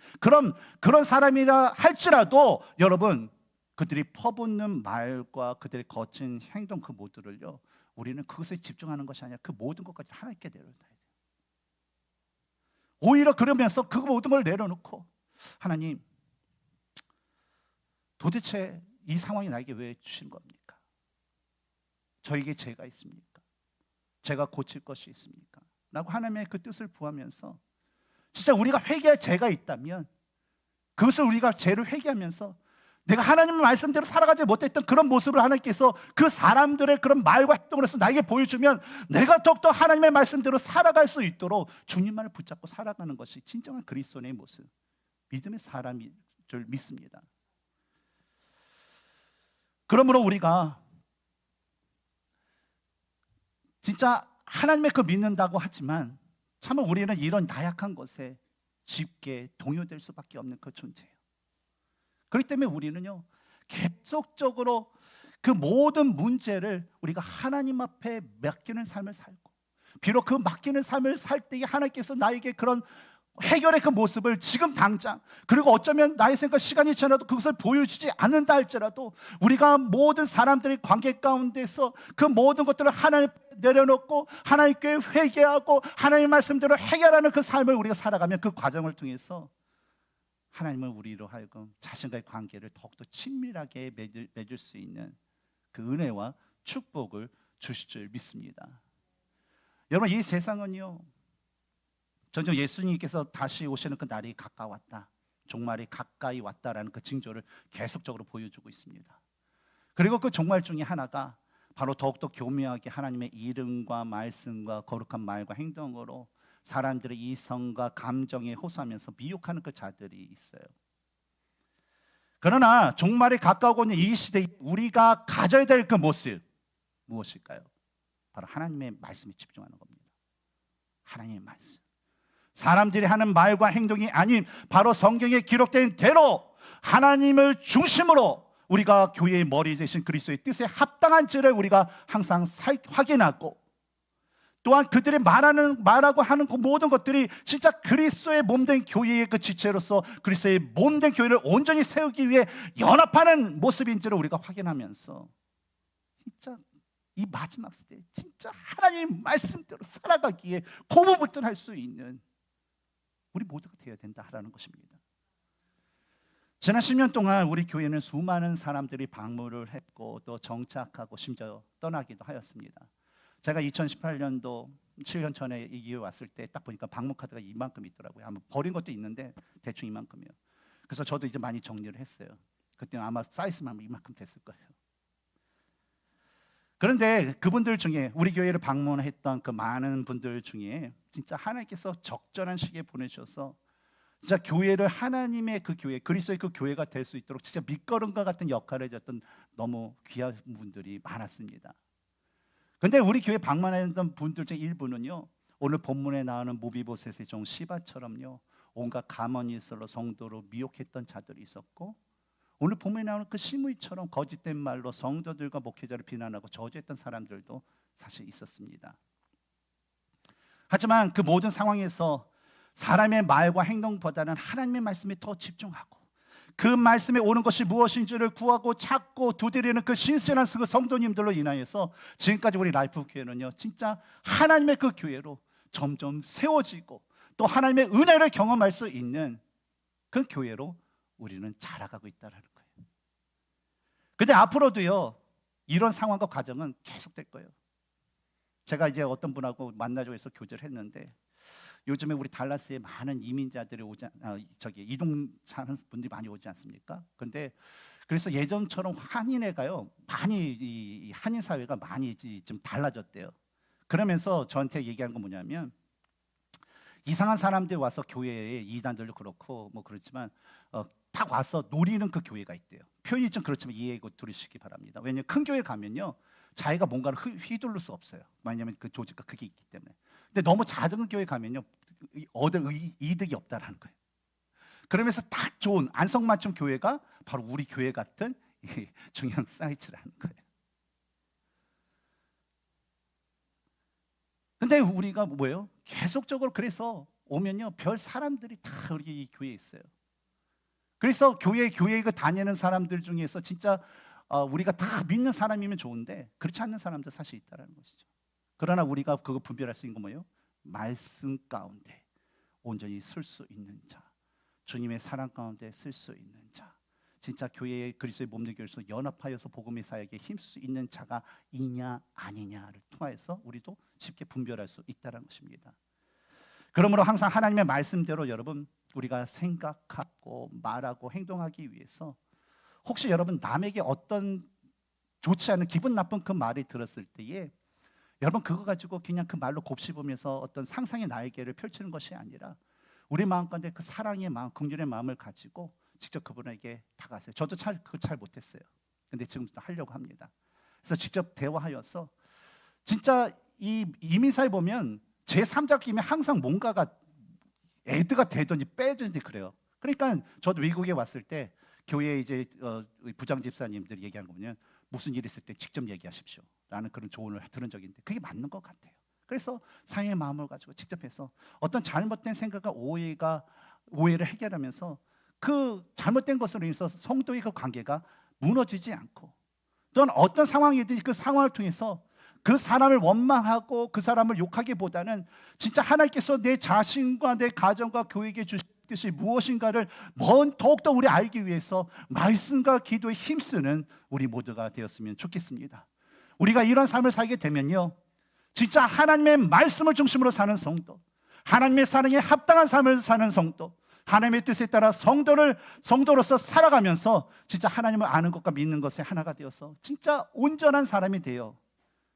그런 사람이라 할지라도 여러분, 그들이 퍼붓는 말과 그들의 거친 행동 그 모두를요, 우리는 그것에 집중하는 것이 아니라 그 모든 것까지 하나님께 내려놔야 돼요. 오히려 그러면서 그 모든 걸 내려놓고 하나님, 도대체 이 상황이 나에게 왜 주신 겁니까? 저에게 죄가 있습니까? 제가 고칠 것이 있습니까? 라고 하나님의 그 뜻을 구하면서 진짜 우리가 회개할 죄가 있다면 그것을 우리가 죄를 회개하면서 내가 하나님의 말씀대로 살아가지 못했던 그런 모습을 하나님께서 그 사람들의 그런 말과 행동으로서 나에게 보여주면 내가 더욱더 하나님의 말씀대로 살아갈 수 있도록 주님만을 붙잡고 살아가는 것이 진정한 그리스도인의 모습, 믿음의 사람인 줄 믿습니다. 그러므로 우리가 진짜 하나님의 그 믿는다고 하지만 참으로 우리는 이런 나약한 것에 쉽게 동요될 수밖에 없는 그 존재예요. 그렇기 때문에 우리는요, 계속적으로 그 모든 문제를 우리가 하나님 앞에 맡기는 삶을 살고, 비록 그 맡기는 삶을 살 때에 하나님께서 나에게 그런 해결의 그 모습을 지금 당장, 그리고 어쩌면 나의 생각 시간이 지나도 그것을 보여주지 않는다 할지라도 우리가 모든 사람들의 관계 가운데서 그 모든 것들을 하나님 내려놓고 하나님께 회개하고 하나님의 말씀대로 해결하는 그 삶을 우리가 살아가면 그 과정을 통해서 하나님은 우리로 하여금 자신과의 관계를 더욱더 친밀하게 맺을 수 있는 그 은혜와 축복을 주실 줄 믿습니다. 여러분, 이 세상은요, 점점 예수님께서 다시 오시는 그 날이 가까웠다, 종말이 가까이 왔다라는 그 징조를 계속적으로 보여주고 있습니다. 그리고 그 종말 중에 하나가 바로 더욱더 교묘하게 하나님의 이름과 말씀과 거룩한 말과 행동으로 사람들의 이성과 감정에 호소하면서 미혹하는 그 자들이 있어요. 그러나 종말이 가까우고 있는 이 시대에 우리가 가져야 될 그 모습 무엇일까요? 바로 하나님의 말씀에 집중하는 겁니다. 하나님의 말씀, 사람들이 하는 말과 행동이 아닌 바로 성경에 기록된 대로 하나님을 중심으로 우리가 교회의 머리 되신 그리스도의 뜻에 합당한 지를 우리가 항상 확인하고, 또한 그들이 말하고 하는 그 모든 것들이 진짜 그리스도의 몸된 교회의 그 지체로서 그리스도의 몸된 교회를 온전히 세우기 위해 연합하는 모습인지를 우리가 확인하면서 진짜 이 마지막 시대에 진짜 하나님 말씀대로 살아가기에 고무부터 할 수 있는 우리 모두가 되어야 된다라는 것입니다. 지난 10년 동안 우리 교회는 수많은 사람들이 방문을 했고 또 정착하고 심지어 떠나기도 하였습니다. 제가 2018년도 7년 전에 이 기회에 왔을 때 딱 보니까 방문 카드가 이만큼 있더라고요. 아마 버린 것도 있는데 대충 이만큼이요. 그래서 저도 이제 많이 정리를 했어요. 그때 아마 사이즈만 이만큼 됐을 거예요. 그런데 그분들 중에 우리 교회를 방문했던 그 많은 분들 중에 진짜 하나님께서 적절한 시기에 보내셔서 진짜 교회를 하나님의 그 교회, 그리스도의 그 교회가 될 수 있도록 진짜 밑거름과 같은 역할을 해줬던 너무 귀한 분들이 많았습니다. 근데 우리 교회 방문했던 분들 중 일부는요, 오늘 본문에 나오는 모비보셋의 종 시바처럼요, 온갖 가문이슬로 성도로 미혹했던 자들이 있었고, 오늘 본문에 나오는 그 시므이처럼 거짓된 말로 성도들과 목회자를 비난하고 저주했던 사람들도 사실 있었습니다. 하지만 그 모든 상황에서 사람의 말과 행동보다는 하나님의 말씀에 더 집중하고 그 말씀에 오는 것이 무엇인지를 구하고 찾고 두드리는 그 신실한 그 성도님들로 인하여서 지금까지 우리 라이프 교회는요, 진짜 하나님의 그 교회로 점점 세워지고 또 하나님의 은혜를 경험할 수 있는 그 교회로 우리는 자라가고 있다는 거예요. 근데 앞으로도요, 이런 상황과 과정은 계속될 거예요. 제가 이제 어떤 분하고 만나자고 해서 교제를 했는데, 요즘에 우리 달라스에 많은 이민자들이 이동하는 분들이 많이 오지 않습니까? 근데 그래서 예전처럼 한인회가요, 많이 이 한인 사회가 많이 좀 달라졌대요. 그러면서 저한테 얘기한 건 뭐냐면, 이상한 사람들이 와서 교회에 이단들도 그렇고 뭐 그렇지만 딱 와서 노리는 그 교회가 있대요. 표현이 좀 그렇지만 이해하고 들으시기 바랍니다. 왜냐하면 큰 교회 가면요, 자기가 뭔가를 휘두를 수 없어요. 왜냐하면 그 조직과 크게 있기 때문에. 근데 너무 작은 교회 가면요, 얻을 이득이 없다라는 거예요. 그러면서 딱 좋은 안성맞춤 교회가 바로 우리 교회 같은 중형 사이트라는 거예요. 근데 우리가 뭐예요? 계속적으로 그래서 오면요, 별 사람들이 다 우리 이 교회에 있어요. 그래서 교회에 다니는 사람들 중에서 진짜 우리가 다 믿는 사람이면 좋은데 그렇지 않는 사람도 사실 있다는 것이죠. 그러나 우리가 그거 분별할 수 있는 건 뭐예요? 말씀 가운데 온전히 쓸 수 있는 자, 주님의 사랑 가운데 쓸 수 있는 자, 진짜 교회의 그리스도의 몸된 교회에서 연합하여서 복음의 사역에 힘쓸 수 있는 자가 이냐 아니냐를 통하여서 우리도 쉽게 분별할 수 있다는 것입니다. 그러므로 항상 하나님의 말씀대로 여러분 우리가 생각하고 말하고 행동하기 위해서 혹시 여러분 남에게 어떤 좋지 않은 기분 나쁜 그 말이 들었을 때에 여러분 그거 가지고 그냥 그 말로 곱씹으면서 어떤 상상의 날개를 펼치는 것이 아니라 우리 마음 가운데 그 사랑의 마음, 긍휼의 마음을 가지고 직접 그분에게 다가가세요. 저도 잘 못했어요. 근데 지금부터 하려고 합니다. 그래서 직접 대화하여서 진짜 이 이민사에 보면 제3자 끼면 항상 뭔가가 애드가 되든지 빼든지 그래요. 그러니까 저도 미국에 왔을 때 교회에 이제 부장 집사님들이 얘기하는 거 보면 무슨 일 있을 때 직접 얘기하십시오 라는 그런 조언을 들은 적이 있는데 그게 맞는 것 같아요. 그래서 사랑의 마음을 가지고 직접 해서 어떤 잘못된 생각과 오해를 해결하면서 그 잘못된 것으로 인해서 성도의 그 관계가 무너지지 않고 또는 어떤 상황이든지 그 상황을 통해서 그 사람을 원망하고 그 사람을 욕하기보다는 진짜 하나님께서 내 자신과 내 가정과 교회에게 주신 뜻이 무엇인가를 더욱더 우리 알기 위해서 말씀과 기도에 힘쓰는 우리 모두가 되었으면 좋겠습니다. 우리가 이런 삶을 살게 되면요, 진짜 하나님의 말씀을 중심으로 사는 성도, 하나님의 사랑에 합당한 삶을 사는 성도, 하나님의 뜻에 따라 성도로서 살아가면서 진짜 하나님을 아는 것과 믿는 것에 하나가 되어서 진짜 온전한 사람이 되어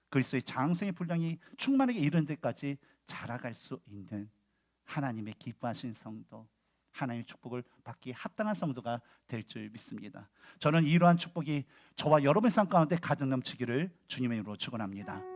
그리스도의 장성의 분량이 충만하게 이르는 데까지 자라갈 수 있는 하나님의 기뻐하신 성도, 하나님의 축복을 받기에 합당한 성도가 될 줄 믿습니다. 저는 이러한 축복이 저와 여러분의 삶 가운데 가득 넘치기를 주님의 이름으로 축원합니다.